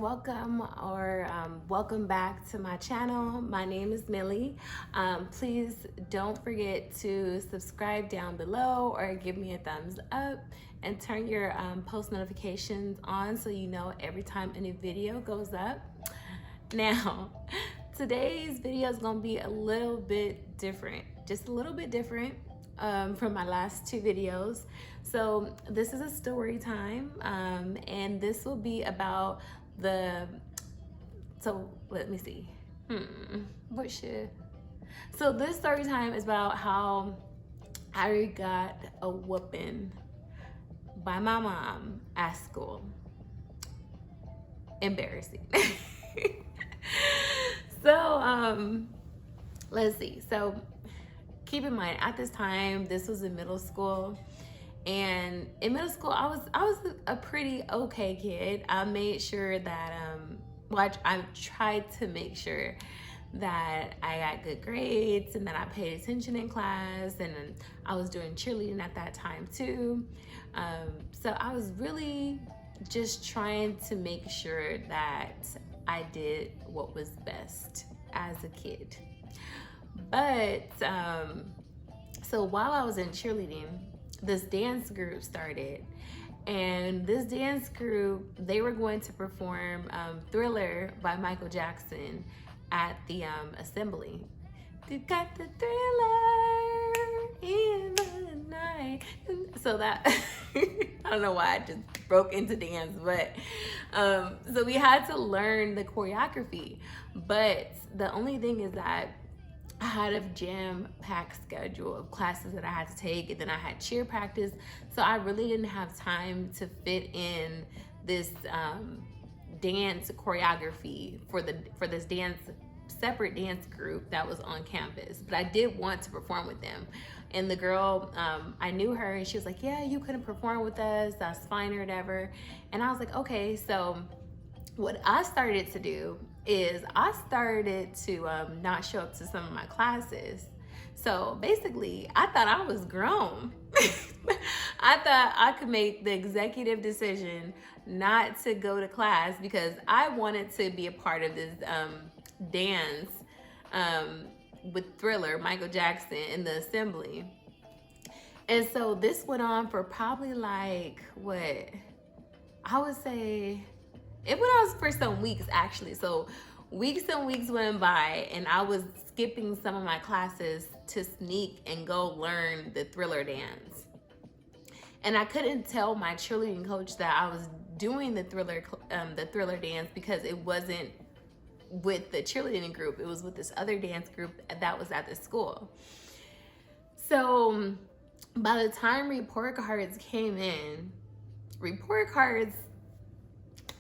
welcome back to my channel. My name is Millie. Please don't forget to subscribe down below or give me a thumbs up and turn your post notifications on so you know every time a new video goes up. Now, today's video is going to be a little bit different, just a little bit different from my last two videos. So this is a story time, and this will be about so let me see. So this story time is about how I got a whooping by my mom at school. Embarrassing. So let's see. So keep in mind, at this time, this was in middle school. And in middle school, I was a pretty okay kid. I made sure that I tried to make sure that I got good grades and that I paid attention in class, and I was doing cheerleading at that time too. So I was really just trying to make sure that I did what was best as a kid. But so while I was in cheerleading, this dance group started, and this dance group, they were going to perform Thriller by Michael Jackson at the assembly. You got the thriller in the night. So that I don't know why I just broke into dance, but so we had to learn the choreography. But the only thing is that I had a jam-packed schedule of classes that I had to take, and then I had cheer practice, so I really didn't have time to fit in this dance choreography for this separate dance group that was on campus. But I did want to perform with them, and the girl, I knew her, and she was like, "Yeah, you couldn't perform with us. That's fine or whatever." And I was like, "Okay." So what I started to do is I started to not show up to some of my classes. So basically, I thought I was grown. I thought I could make the executive decision not to go to class because I wanted to be a part of this dance with Thriller, Michael Jackson, in the assembly. And so this went on for probably like, what, I would say, it went on for some weeks actually. So weeks and weeks went by, and I was skipping some of my classes to sneak and go learn the Thriller dance. And I couldn't tell my cheerleading coach that I was doing the Thriller dance because it wasn't with the cheerleading group. It was with this other dance group that was at the school. So by the time report cards came in,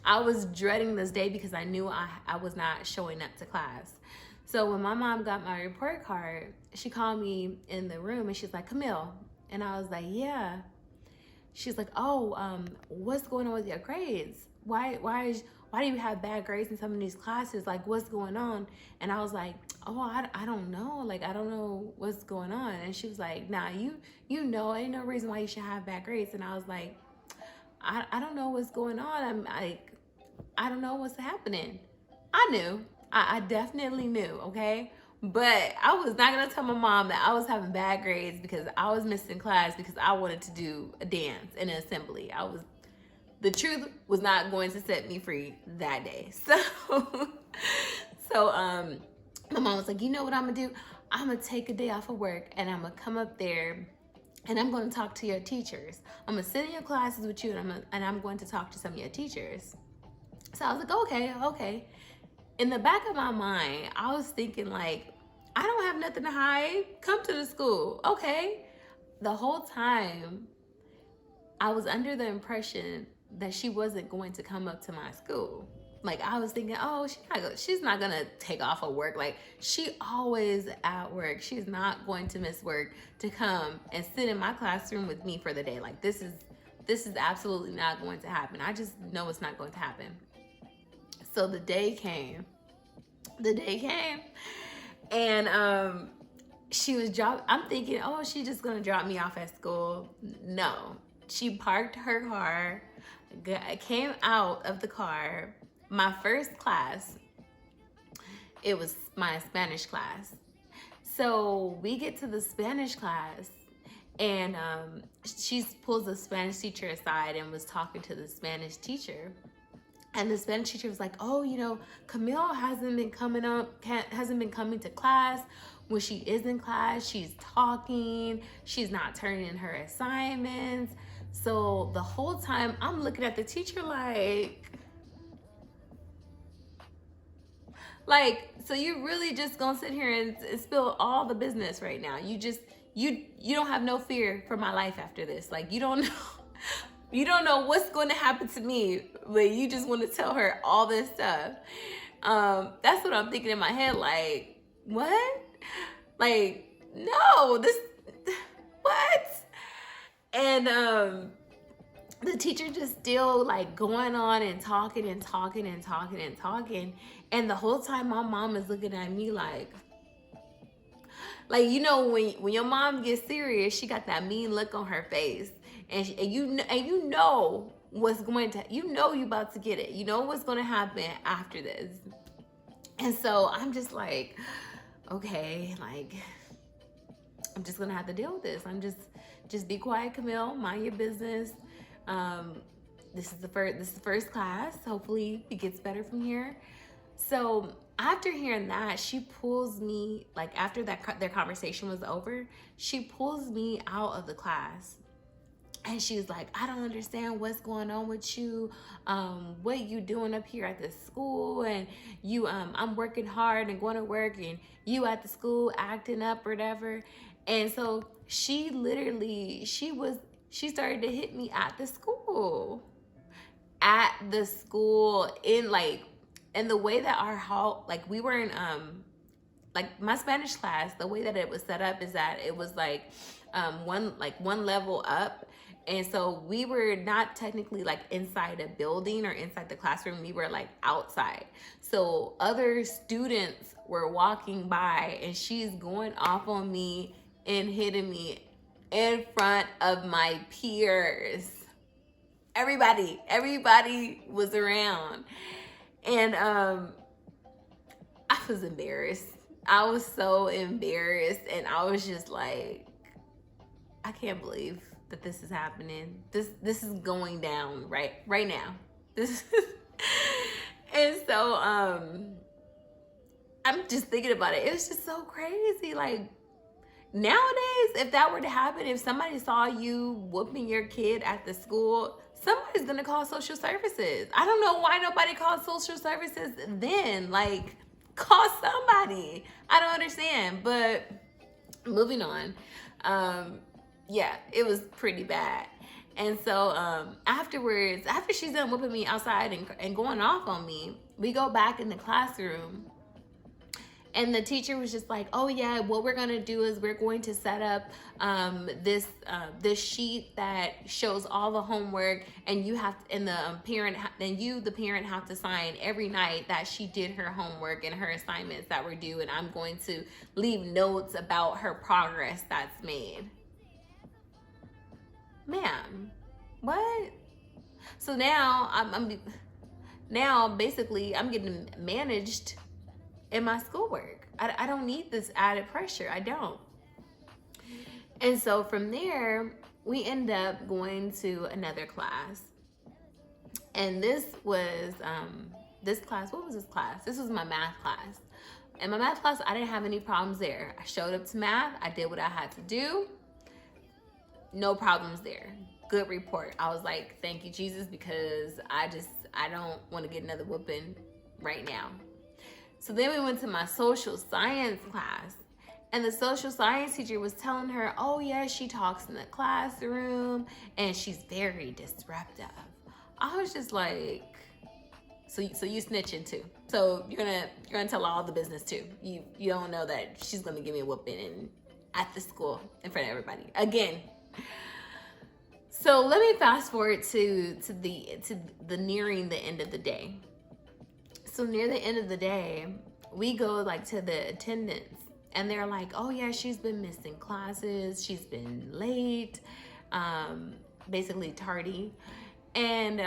I was dreading this day because I knew I was not showing up to class. So when my mom got my report card, she called me in the room and she's like, "Camille." And I was like, "Yeah." She's like, "Oh, what's going on with your grades? Why do you have bad grades in some of these classes? Like, what's going on?" And I was like, "Oh, I don't know. Like, I don't know what's going on." And she was like, "Nah, you know, ain't no reason why you should have bad grades." And I was like, I don't know what's going on. I'm like, I don't know what's happening. I knew. I definitely knew, okay? But I was not going to tell my mom that I was having bad grades because I was missing class because I wanted to do a dance in an assembly. The truth was not going to set me free that day. So my mom was like, "You know what I'm going to do? I'm going to take a day off of work and I'm going to come up there and I'm going to talk to your teachers. I'm going to sit in your classes with you and I'm going to talk to some of your teachers." So I was like, okay. In the back of my mind, I was thinking like, I don't have nothing to hide. Come to the school. Okay. The whole time, I was under the impression that she wasn't going to come up to my school. Like, I was thinking, oh, she's not going to take off of work. Like, she always at work. She's not going to miss work to come and sit in my classroom with me for the day. Like, this is absolutely not going to happen. I just know it's not going to happen. So the day came, and she was I'm thinking, oh, she's just gonna drop me off at school. No, she parked her car, came out of the car, my first class, it was my Spanish class. So we get to the Spanish class, and she pulls the Spanish teacher aside and was talking to the Spanish teacher. And the Spanish teacher was like, "Oh, you know, Camille hasn't been coming to class. When she is in class, she's talking. She's not turning in her assignments." So the whole time I'm looking at the teacher like, so you really just gonna sit here and spill all the business right now? You don't have no fear for my life after this. Like, you don't know. You don't know what's going to happen to me, but you just want to tell her all this stuff. That's what I'm thinking in my head. Like, what? Like, no, what? And the teacher just still like going on and talking and talking and talking and talking. And the whole time my mom is looking at me like, you know, when your mom gets serious, she got that mean look on her face. And you know what's going to, you about to get it. You know what's going to happen after this. And so I'm just like, okay, like, I'm just going to have to deal with this. I'm just be quiet, Camille, mind your business. This is the first class. Hopefully it gets better from here. So after hearing that, she pulls me, like, after their conversation was over, she pulls me out of the class. And she's like, "I don't understand what's going on with you. What you doing up here at this school? And you, I'm working hard and going to work, and you at the school acting up or whatever." And so she started to hit me at the school. In the way that our hall, like, we were in, like, my Spanish class, the way that it was set up is that it was like one level up. And so we were not technically like inside a building or inside the classroom. We were like outside. So other students were walking by, and she's going off on me and hitting me in front of my peers. Everybody was around. And I was embarrassed. I was so embarrassed, and I was just like, I can't believe that this is happening. This is going down right now. And so I'm just thinking about it. It was just so crazy. Like, nowadays, if that were to happen, if somebody saw you whooping your kid at the school, somebody's gonna call social services. I don't know why nobody called social services then. Like, call somebody. I don't understand. But moving on. Yeah, it was pretty bad. And so afterwards, after she's done whooping me outside and going off on me, we go back in the classroom. And the teacher was just like, "Oh yeah, what we're gonna do is we're going to set up this sheet that shows all the homework, and you have, and the parent have to sign every night that she did her homework and her assignments that were due, and I'm going to leave notes about her progress that's made." Ma'am, what? So now I'm basically getting managed in my schoolwork. I don't need this added pressure. I don't. And so from there, we end up going to another class. And this was this class. What was this class? This was my math class. In my math class, I didn't have any problems there. I showed up to math. I did what I had to do. No problems there. Good report. I was like, thank you, Jesus, because I don't want to get another whooping right now. So then we went to my social science class, and the social science teacher was telling her, "Oh yeah, she talks in the classroom and she's very disruptive." I was just like, so you snitching too. So you're gonna tell all the business too. You don't know that she's gonna give me a whooping at the school in front of everybody again. So let me fast forward to the nearing the end of the day. So near the end of the day, we go like to the attendance, and they're like, "Oh yeah, she's been missing classes. She's been late, basically tardy." And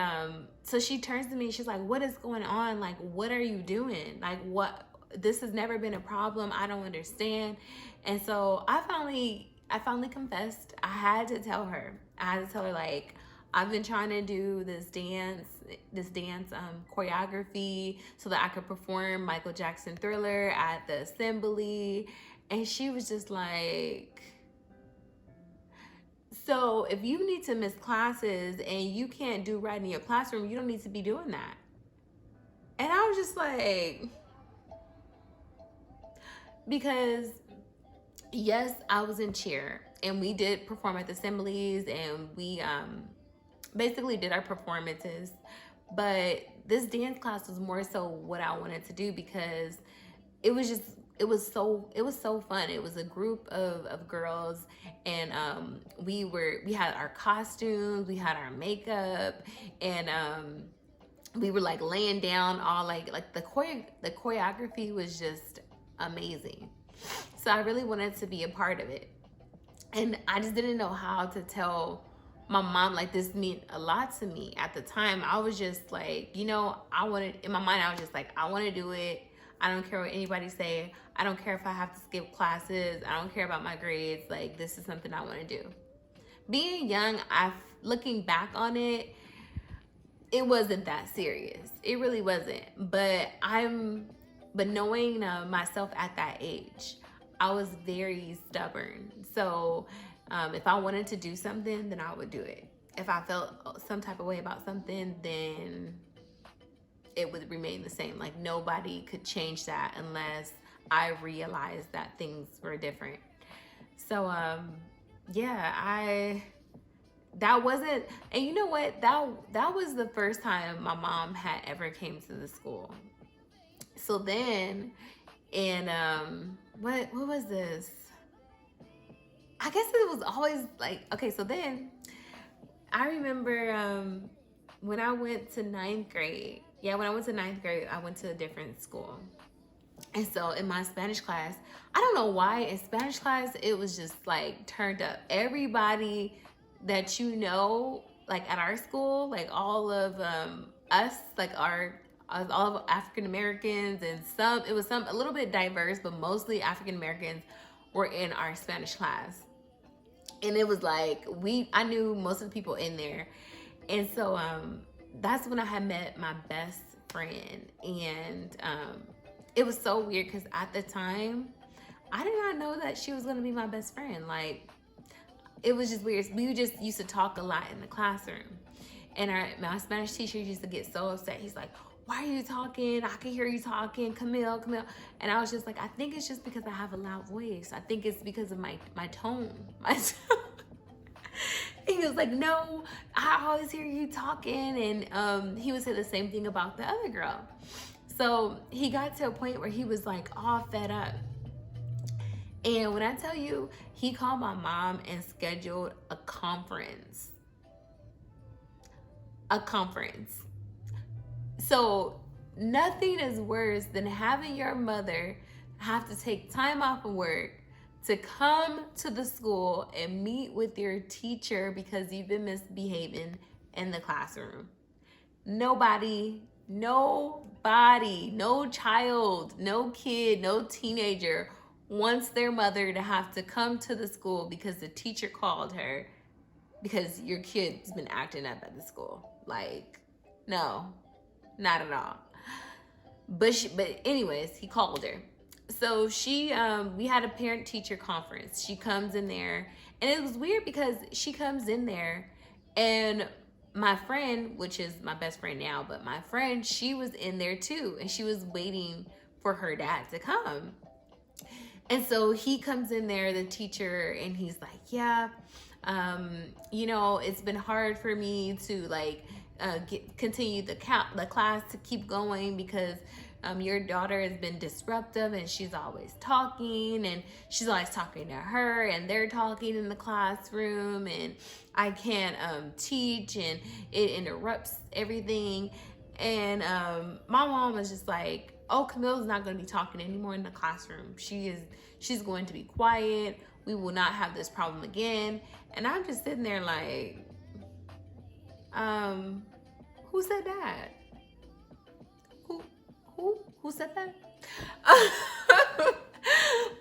so she turns to me, she's like, what is going on? Like, what are you doing? Like, what? This has never been a problem. I don't understand. And so I finally confessed. I had to tell her. Like, I've been trying to do this dance choreography so that I could perform Michael Jackson Thriller at the assembly. And she was just like, so if you need to miss classes and you can't do right in your classroom, you don't need to be doing that. And I was just like, because yes, I was in cheer and we did perform at the assemblies and we basically did our performances. But this dance class was more so what I wanted to do because it was so fun. It was a group of girls, and we had our costumes, we had our makeup, and we were like laying down all like the choreography was just amazing. So I really wanted to be a part of it, and I just didn't know how to tell my mom, like, this meant a lot to me at the time. I was just like, in my mind, I was just like, I want to do it. I don't care what anybody say. I don't care if I have to skip classes. I don't care about my grades. Like, this is something I want to do. Being young, looking back on it, it wasn't that serious. It really wasn't. But knowing myself at that age, I was very stubborn. So if I wanted to do something, then I would do it. If I felt some type of way about something, then it would remain the same. Like, nobody could change that unless I realized that things were different. So that wasn't, and you know what, that was the first time my mom had ever came to the school. So then in what was this, I guess it was always like, okay, so then I remember when I went to ninth grade, I went to a different school. And so in my Spanish class, I don't know why, in Spanish class, it was just like turned up. Everybody that like at our school, like all of us, like all of African Americans, and it was a little bit diverse, but mostly African Americans were in our Spanish class. And it was like, I knew most of the people in there. And so that's when I had met my best friend. And it was so weird because at the time, I did not know that she was going to be my best friend. Like, it was just weird. We just used to talk a lot in the classroom. And my Spanish teacher used to get so upset. He's like, why are you talking? I can hear you talking, Camille. And I was just like, I think it's just because I have a loud voice. I think it's because of my tone. He was like, no, I always hear you talking. And he would say the same thing about the other girl. So he got to a point where he was like all fed up. And when I tell you, he called my mom and scheduled a conference. So nothing is worse than having your mother have to take time off of work to come to the school and meet with your teacher because you've been misbehaving in the classroom. Nobody, no child, no kid, no teenager wants their mother to have to come to the school because the teacher called her because your kid's been acting up at the school. Like, no, not at all. But anyways, he called her. So we had a parent-teacher conference. She comes in there, and it was weird because she comes in there, and my friend, which is my best friend now, but my friend, she was in there too, and she was waiting for her dad to come. And so he comes in there, the teacher, and he's like, yeah, it's been hard for me to like continue the class to keep going because your daughter has been disruptive and she's always talking and she's always talking to her and they're talking in the classroom and I can't teach and it interrupts everything. And my mom was just like, oh, Camille's not going to be talking anymore in the classroom. She's going to be quiet. We will not have this problem again. And I'm just sitting there like, Um, who said that? Who who said that?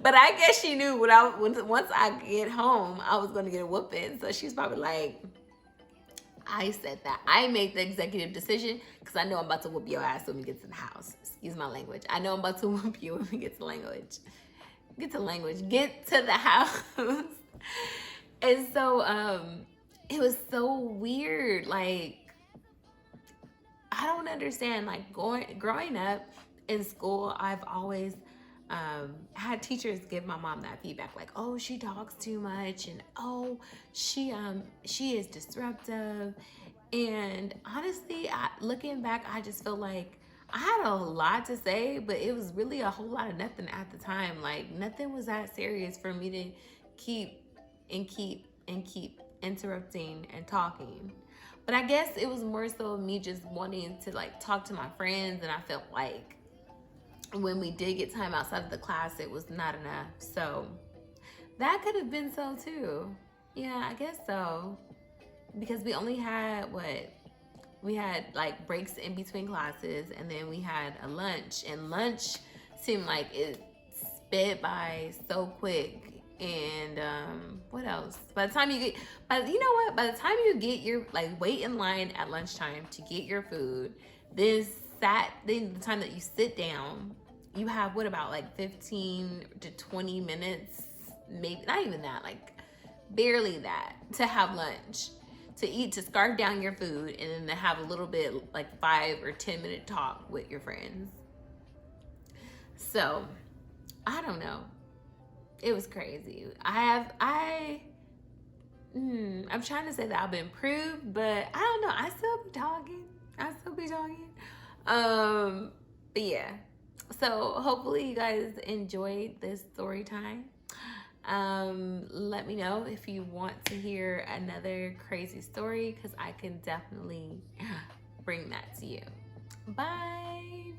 But I guess she knew once I get home, I was gonna get a whooping. So she's probably like, I said that. I made the executive decision because I know I'm about to whoop your ass when we get to the house. Excuse my language. I know I'm about to whoop you when we get to language. Get to language. Get to the house. And so it was so weird. Like, I don't understand. Like, growing up in school, I've always had teachers give my mom that feedback, like, oh, she talks too much, and oh, she is disruptive. And honestly, looking back, I just feel like I had a lot to say, but it was really a whole lot of nothing at the time. Like, nothing was that serious for me to keep keep interrupting and talking. But I guess it was more so me just wanting to like talk to my friends, and I felt like when we did get time outside of the class, it was not enough. So that could have been so too. Yeah, I guess so. Because we only had we had like breaks in between classes, and then we had a lunch, and lunch seemed like it sped by so quick. And what else? By the time you get, you know what? By the time you get your like wait in line at lunchtime to get your food, then the time that you sit down, you have what about like 15 to 20 minutes, maybe not even that, like barely that, to have lunch, to eat, to scarf down your food, and then to have a little bit like 5 or 10 minute talk with your friends. So I don't know. It was crazy. I'm trying to say that I've improved, but I don't know. I still be talking. But yeah. So hopefully you guys enjoyed this story time. Let me know if you want to hear another crazy story, because I can definitely bring that to you. Bye.